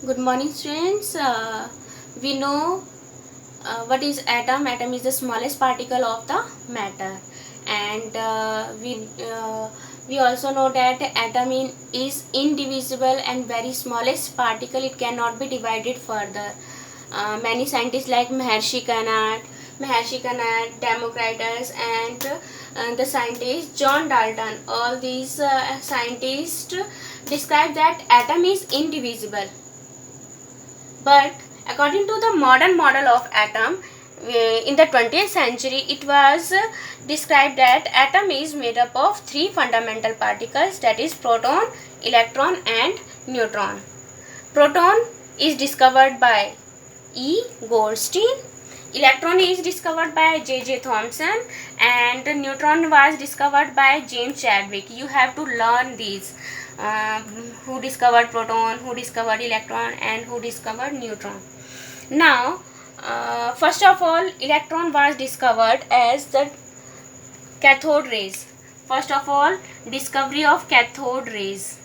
Good morning, students. We know what is atom. Atom is the smallest particle of the matter, and we also know that is indivisible and very smallest particle. It cannot be divided further. Many scientists like Maharshi Kanat, Democritus, and the scientist John Dalton. All these scientists describe that atom is indivisible. But according to the modern model of atom, in the 20th century, it was described that atom is made up of three fundamental particles, that is proton, electron and neutron. Proton is discovered by E. Goldstein. Electron is discovered by J.J. Thomson, and neutron was discovered by James Chadwick. You have to learn these. Who discovered proton, who discovered electron, and who discovered neutron. Now, first of all, electron was discovered as the cathode rays. First of all, discovery of cathode rays.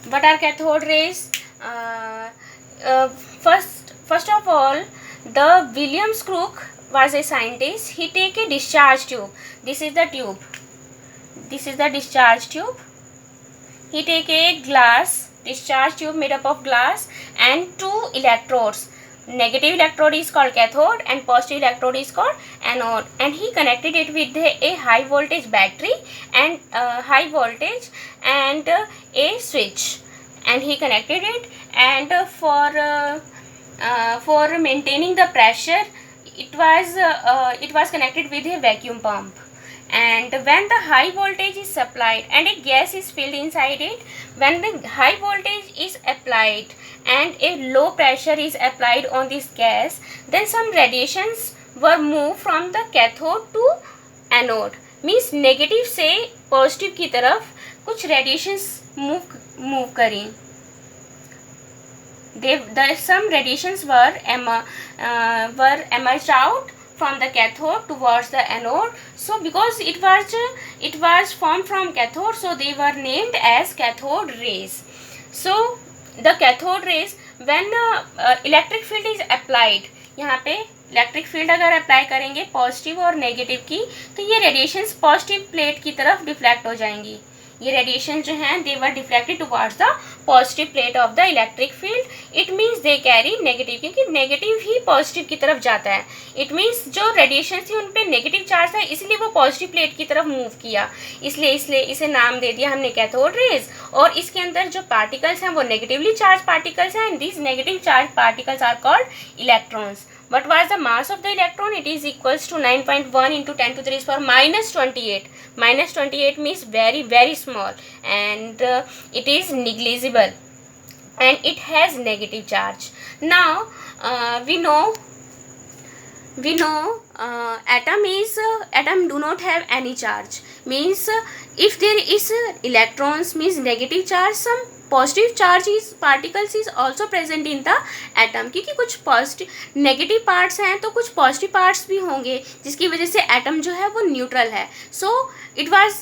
What are cathode rays? First of all, the Williams Crook was a scientist. He take a discharge tube. This is the tube. This is the discharge tube. He take a glass discharge tube made up of glass and two electrodes. Negative electrode is called cathode and positive electrode is called anode, and he connected it with a high voltage battery and high voltage and a switch, and he connected it, and for maintaining the pressure it was connected with a vacuum pump. And when the high voltage is supplied and a gas is filled inside it, when the high voltage is applied and a low pressure is applied on this gas, then some radiations were moved from the cathode to anode. Means negative से positive की तरफ कुछ radiations move करें. Some radiations were emerged out from the cathode towards the anode. So because it was formed from cathode, so they were named as cathode rays. So the cathode rays, when electric field is applied, यहाँ पे electric field अगर apply करेंगे positive और negative की, तो ये radiations positive plate की तरफ डिफ्लेक्ट हो जाएंगी. ये रेडिएशन जो हैं they were deflected towards the positive plate of the electric field. It means they carry negative, क्योंकि नेगेटिव ही पॉजिटिव की तरफ जाता है. इट मीन्स जो रेडिएशन थी उन पे नेगेटिव चार्ज था, इसलिए वो पॉजिटिव प्लेट की तरफ मूव किया, इसलिए इसे नाम दे दिया हमने कैथोड रेज. और इसके अंदर जो पार्टिकल्स हैं वो नेगेटिवली चार्ज पार्टिकल्स हैं, and these negative charge particles are called electrons. What was the mass of the electron? It is equals to 9.1 into 10 to the raised power minus 28. Minus 28 means very very small, and it is negligible, and it has negative charge. Now we know atom do not have any charge. Means if there is electrons, means negative charge, some positive charge is particles is also present in the atom. क्योंकि कुछ positive negative parts हैं तो कुछ positive parts भी होंगे, जिसकी वजह से एटम जो है वो न्यूट्रल है. So it was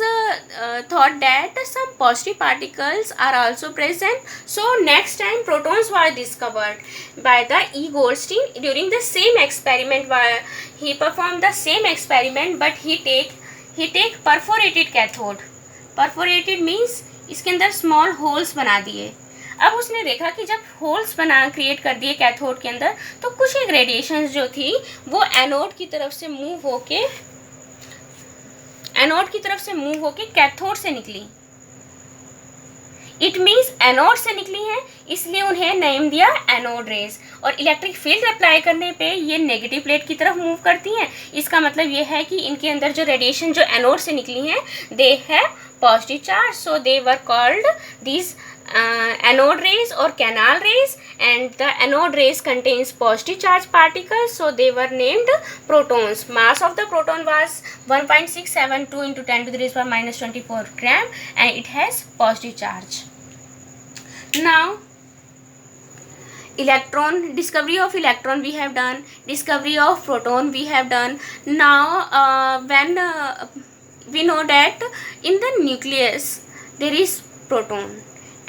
thought that some positive particles are also present. So next time protons were discovered by the E Goldstein during the same experiment. He perform the same experiment, but he take perforated cathode. Perforated means इसके अंदर small holes बना दिए. अब उसने देखा कि जब holes create कर दिए कैथोड के अंदर, तो कुछ एक रेडिएशंस जो थी वो एनोड की तरफ से मूव होके कैथोड से निकली. इट मीन्स एनोड से निकली हैं, इसलिए उन्हें नेम दिया एनोड रेज. और इलेक्ट्रिक फील्ड अप्लाई करने पे ये नेगेटिव प्लेट की तरफ मूव करती हैं. इसका मतलब ये है कि इनके अंदर जो रेडिएशन जो एनोड से निकली हैं दे है positive charge, so they were called these anode rays or canal rays, and the anode rays contains positive charge particles, so they were named protons. Mass of the proton was 1.672 into 10 to the raised power minus 24 gram, and it has positive charge. Now electron, discovery of electron we have done, discovery of proton we have done. Now when we know that in the nucleus there is proton,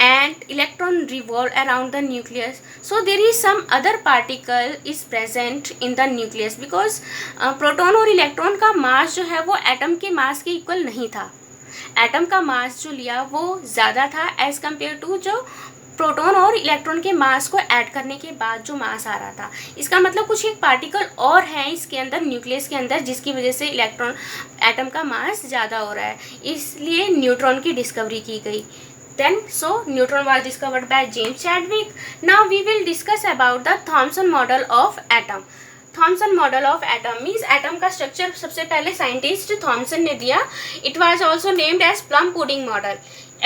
and electron revolve around the nucleus. So there is some other particle is present in the nucleus because proton और electron का मास जो है वो atom के मास के equal नहीं था. Atom का मास जो लिया वो ज़्यादा था एज कम्पेयर टू जो प्रोटॉन और इलेक्ट्रॉन के मास को ऐड करने के बाद जो मास आ रहा था. इसका मतलब कुछ एक पार्टिकल और है इसके अंदर, न्यूक्लियस के अंदर, जिसकी वजह से इलेक्ट्रॉन एटम का मास ज़्यादा हो रहा है, इसलिए न्यूट्रॉन की डिस्कवरी की गई. Then so neutron was discovered by James Chadwick. Now we will discuss about the Thomson model of atom. Thomson model of atom means atom का structure सबसे पहले scientist Thomson ने दिया. It was also named as plum pudding model.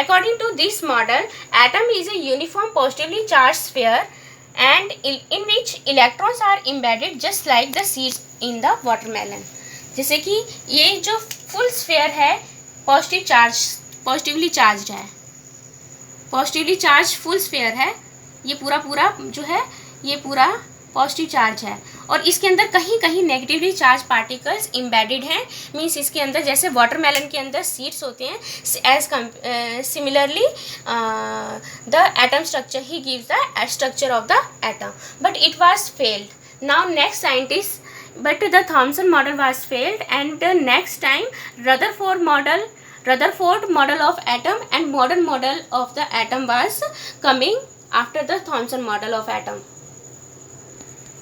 According to this model, atom is a uniform positively charged sphere and in which electrons are embedded just like the seeds in the watermelon. जैसे कि ये जो full sphere है positively charged है, positively charge full sphere है, ये पूरा जो है ये पूरा पॉजिटिव चार्ज है, और इसके अंदर कहीं कहीं नेगेटिवली चार्ज पार्टिकल्स एम्बेडेड हैं. मीन्स इसके अंदर जैसे वाटरमेलन के अंदर सीड्स होते हैं, as similarly the atom structure he gives the structure of the atom, but it was failed. Now next scientist, but the Thomson model was failed and next time Rutherford model of atom and modern model of the atom was coming after the Thomson model of atom.